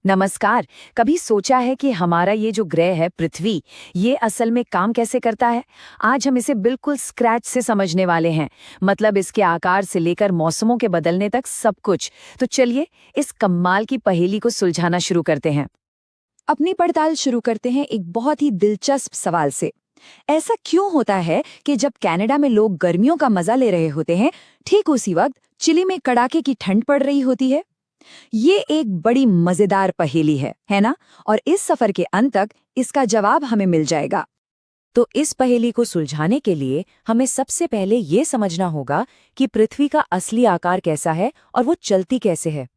नमस्कार। कभी सोचा है कि हमारा ये जो ग्रह है पृथ्वी, ये असल में काम कैसे करता है? आज हम इसे बिल्कुल स्क्रैच से समझने वाले हैं। मतलब इसके आकार से लेकर मौसमों के बदलने तक सब कुछ। तो चलिए इस कमाल की पहेली को सुलझाना शुरू करते हैं। अपनी पड़ताल शुरू करते हैं एक बहुत ही दिलचस्प सवाल से। ऐसा क्यों होता है कि जब कनाडा में लोग गर्मियों का मजा ले रहे होते हैं, ठीक उसी वक्त चिली में कड़ाके की ठंड पड़ रही होती है? ये एक बड़ी मजेदार पहेली है ना? और इस सफर के अंत तक इसका जवाब हमें मिल जाएगा। तो इस पहेली को सुलझाने के लिए हमें सबसे पहले ये समझना होगा कि पृथ्वी का असली आकार कैसा है और वो चलती कैसे है।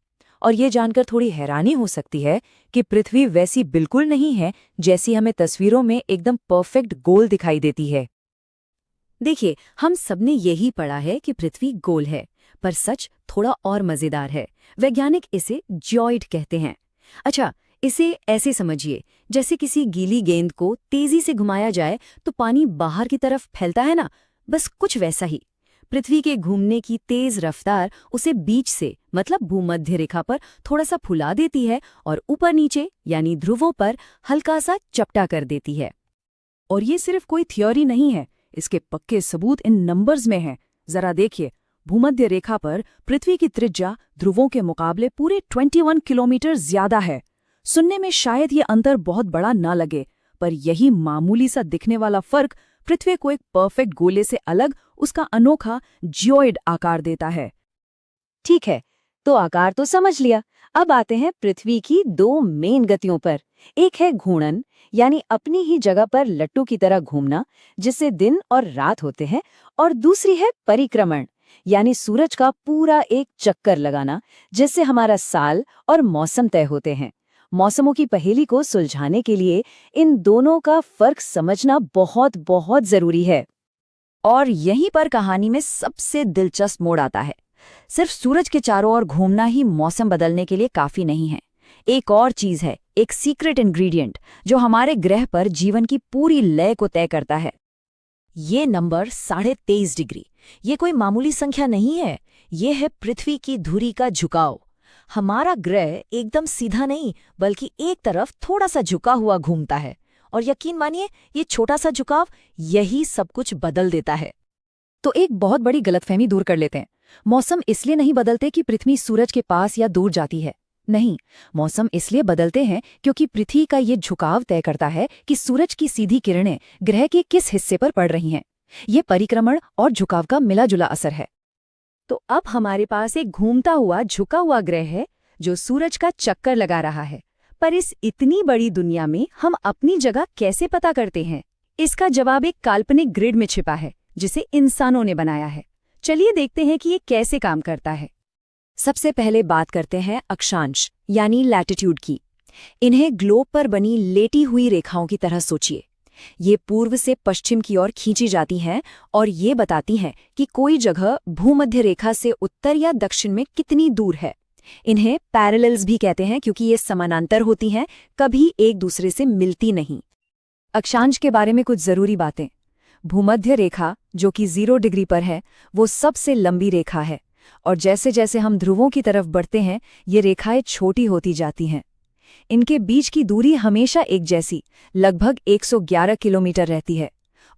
और ये जानकर थोड़ी हैरानी हो सकती है कि पृथ्वी वैसी बिल्कुल नहीं है जैसी हमें तस्वीरों में एकदम परफेक्ट गोल दिखाई देती है। देखिए, हम सबने यही पढ़ा है कि पृथ्वी गोल है, पर सच थोड़ा और मजेदार है। वैज्ञानिक इसे जियोइड कहते हैं। अच्छा, इसे ऐसे समझिए, जैसे किसी गीली गेंद को तेजी से घुमाया जाए तो पानी बाहर की तरफ फैलता है ना, बस कुछ वैसा ही। पृथ्वी के घूमने की तेज रफ्तार उसे बीच से मतलब भूमध्य रेखा पर थोड़ा सा फुला देती है और ऊपर नीचे यानी ध्रुवों पर हल्का सा चपटा कर देती है। और ये सिर्फ कोई थ्योरी नहीं है, इसके पक्के सबूत इन नंबर्स में हैं। जरा देखिए, भूमध्य रेखा पर पृथ्वी की त्रिज्या ध्रुवों के मुकाबले पूरे 21 किलोमीटर ज्यादा है। सुनने में शायद ये अंतर बहुत बड़ा ना लगे, पर यही मामूली सा दिखने वाला फर्क पृथ्वी को एक परफेक्ट गोले से अलग उसका अनोखा जियोइड आकार देता है। ठीक है, तो आकार तो समझ लिया। अब आते हैं पृथ्वी की दो मेन गतियों पर। एक है घूर्णन, यानी अपनी ही जगह पर लट्टू की तरह घूमना, जिससे दिन और रात होते हैं। और दूसरी है परिक्रमण, यानी सूरज का पूरा एक चक्कर लगाना, जिससे हमारा साल और मौसम तय होते हैं। मौसमों की पहेली को सुलझाने के लिए इन दोनों का फर्क समझना बहुत बहुत जरूरी है। और यहीं पर कहानी में सबसे दिलचस्प मोड़ आता है। सिर्फ सूरज के चारों ओर घूमना ही मौसम बदलने के लिए काफी नहीं है। एक और चीज है, एक सीक्रेट इंग्रेडिएंट जो हमारे ग्रह पर जीवन की पूरी लय को तय करता है। ये नंबर 23.5 डिग्री। ये कोई मामूली संख्या नहीं है, ये है पृथ्वी की धुरी का झुकाव। हमारा ग्रह एकदम सीधा नहीं, बल्कि एक तरफ थोड़ा सा झुका हुआ घूमता है। और यकीन मानिए, ये छोटा सा झुकाव यही सब कुछ बदल देता है। तो एक बहुत बड़ी गलतफहमी दूर कर लेते हैं। मौसम इसलिए नहीं बदलते कि पृथ्वी सूरज के पास या दूर जाती है। नहीं, मौसम इसलिए बदलते हैं क्योंकि पृथ्वी का ये झुकाव तय करता है कि सूरज की सीधी किरणें ग्रह के किस हिस्से पर पड़ रही हैं। ये परिक्रमण और झुकाव का मिला-जुला असर है। तो अब हमारे पास एक घूमता हुआ झुका हुआ ग्रह है जो सूरज का चक्कर लगा रहा है। पर इस इतनी बड़ी दुनिया में हम अपनी जगह कैसे पता करते हैं? इसका जवाब एक काल्पनिक ग्रिड में छिपा है, जिसे इंसानों ने बनाया है। चलिए देखते हैं कि ये कैसे काम करता है। सबसे पहले बात करते हैं अक्षांश यानी लैटिट्यूड की। इन्हें ग्लोब पर बनी लेटी हुई रेखाओं की तरह सोचिए। ये पूर्व से पश्चिम की ओर खींची जाती हैं और ये बताती हैं कि कोई जगह भूमध्य रेखा से उत्तर या दक्षिण में कितनी दूर है। इन्हें पैरेलल्स भी कहते हैं क्योंकि ये समानांतर होती हैं, कभी एक दूसरे से मिलती नहीं। अक्षांश के बारे में कुछ जरूरी बातें। भूमध्य रेखा, जो कि 0 डिग्री पर है, वो सबसे लंबी रेखा है। और जैसे जैसे हम ध्रुवों की तरफ बढ़ते हैं, ये रेखाएं छोटी होती जाती हैं। इनके बीच की दूरी हमेशा एक जैसी, लगभग 111 किलोमीटर रहती है।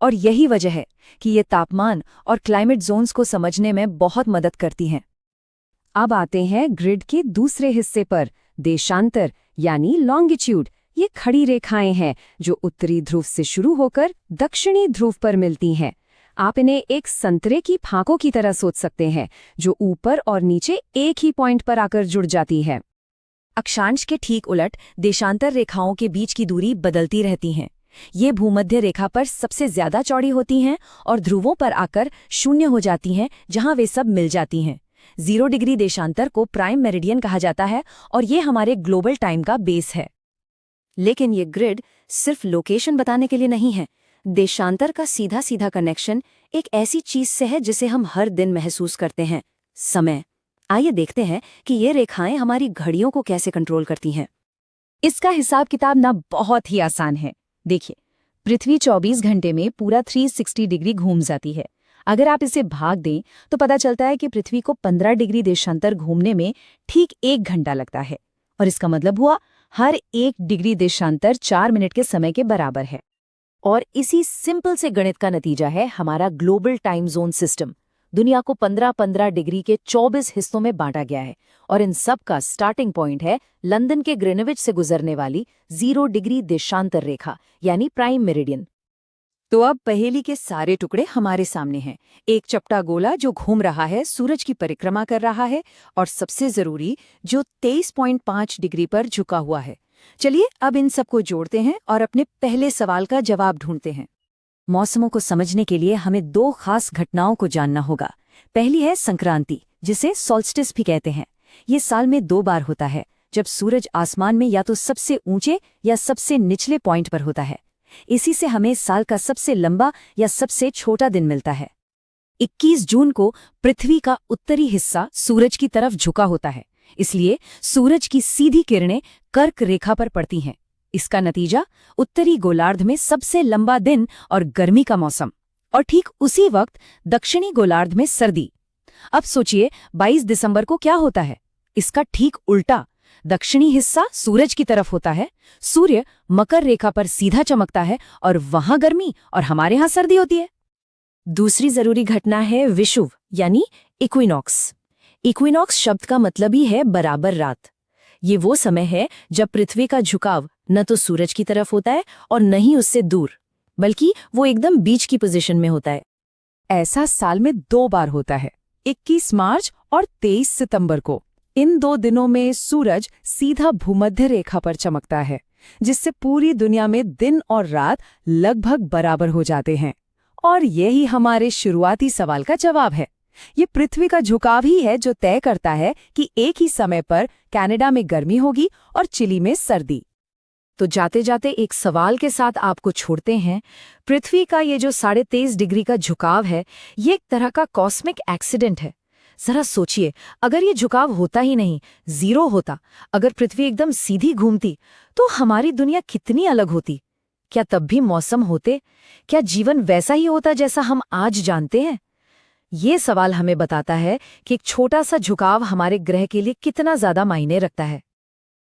और यही वजह है कि ये तापमान और क्लाइमेट जोन्स को समझने में बहुत मदद करती हैं। अब आते हैं ग्रिड के दूसरे हिस्से पर, देशांतर यानी लॉन्गिट्यूड। ये खड़ी रेखाएं हैं जो उत्तरी ध्रुव से शुरू होकर दक्षिणी ध्रुव पर मिलती हैं। आप इन्हें एक संतरे की फांकों की तरह सोच सकते हैं, जो ऊपर और नीचे एक ही पॉइंट पर आकर जुड़ जाती है। अक्षांश के ठीक उलट देशांतर रेखाओं के बीच की दूरी बदलती रहती हैं। ये भूमध्य रेखा पर सबसे ज्यादा चौड़ी होती हैं और ध्रुवों पर आकर शून्य हो जाती हैं, जहां वे सब मिल जाती हैं। 0 डिग्री देशांतर को प्राइम मेरिडियन कहा जाता है और ये हमारे ग्लोबल टाइम का बेस है। लेकिन ये ग्रिड सिर्फ लोकेशन बताने के लिए नहीं है। देशांतर का सीधा सीधा कनेक्शन एक ऐसी चीज से है जिसे हम हर दिन महसूस करते हैं, समय। आइए देखते हैं कि ये रेखाएं हमारी घड़ियों को कैसे कंट्रोल करती हैं। इसका हिसाब किताब ना बहुत ही आसान है। देखिए, पृथ्वी 24 घंटे में पूरा 360 डिग्री घूम जाती है। अगर आप इसे भाग दें तो पता चलता है कि पृथ्वी को 15 डिग्री देशांतर घूमने में ठीक 1 घंटा लगता है। और इसका मतलब हुआ हर 1 डिग्री देशांतर 4 मिनट के समय के बराबर है। और इसी सिंपल से गणित का नतीजा है हमारा ग्लोबल टाइम जोन सिस्टम। दुनिया को 15-15 डिग्री के 24 हिस्सों में बांटा गया है और इन सब का स्टार्टिंग पॉइंट है लंदन के ग्रीनविच से गुजरने वाली 0 डिग्री देशांतर रेखा यानी प्राइम मेरिडियन। तो अब पहेली के सारे टुकड़े हमारे सामने हैं। एक चपटा गोला जो घूम रहा है, सूरज की परिक्रमा कर रहा है और सबसे जरूरी जो 23.5 डिग्री पर झुका हुआ है। चलिए अब इन सबको जोड़ते हैं और अपने पहले सवाल का जवाब ढूंढते हैं। मौसमों को समझने के लिए हमें 2 खास घटनाओं को जानना होगा। पहली है संक्रांति, जिसे सॉल्स्टिस भी कहते हैं। ये साल में 2 बार होता है, जब सूरज आसमान में या तो सबसे ऊंचे या सबसे निचले पॉइंट पर होता है। इसी से हमें साल का सबसे लंबा या सबसे छोटा दिन मिलता है। 21 जून को पृथ्वी का उत्तरी हिस्सा सूरज की तरफ झुका होता है, इसलिए सूरज की सीधी किरणें कर्क रेखा पर पड़ती हैं। इसका नतीजा उत्तरी गोलार्ध में सबसे लंबा दिन और गर्मी का मौसम, और ठीक उसी वक्त दक्षिणी गोलार्ध में सर्दी। अब सोचिए 22 दिसंबर को क्या होता है? इसका ठीक उल्टा, दक्षिणी हिस्सा सूरज की तरफ होता है, सूर्य मकर रेखा पर सीधा चमकता है और वहां गर्मी और हमारे यहां सर्दी होती है। दूसरी जरूरी घटना है विषुव यानी इक्विनॉक्स। इक्विनॉक्स शब्द का मतलब ही है बराबर रात। ये वो समय है जब पृथ्वी का झुकाव न तो सूरज की तरफ होता है और न ही उससे दूर, बल्कि वो एकदम बीच की पोजीशन में होता है। ऐसा साल में 2 बार होता है, 21 मार्च और 23 सितंबर को। इन 2 दिनों में सूरज सीधा भूमध्य रेखा पर चमकता है, जिससे पूरी दुनिया में दिन और रात लगभग बराबर हो जाते हैं। और यही हमारे शुरुआती सवाल का जवाब है। ये पृथ्वी का झुकाव ही है जो तय करता है कि एक ही समय पर कनाडा में गर्मी होगी और चिली में सर्दी। तो जाते जाते एक सवाल के साथ आपको छोड़ते हैं। पृथ्वी का ये जो 23.5 डिग्री का झुकाव है, ये एक तरह का कॉस्मिक एक्सीडेंट है। जरा सोचिए, अगर ये झुकाव होता ही नहीं, 0 होता, अगर पृथ्वी एकदम सीधी घूमती, तो हमारी दुनिया कितनी अलग होती। क्या तब भी मौसम होते? क्या जीवन वैसा ही होता जैसा हम आज जानते हैं? ये सवाल हमें बताता है कि एक छोटा सा झुकाव हमारे ग्रह के लिए कितना ज्यादा मायने रखता है।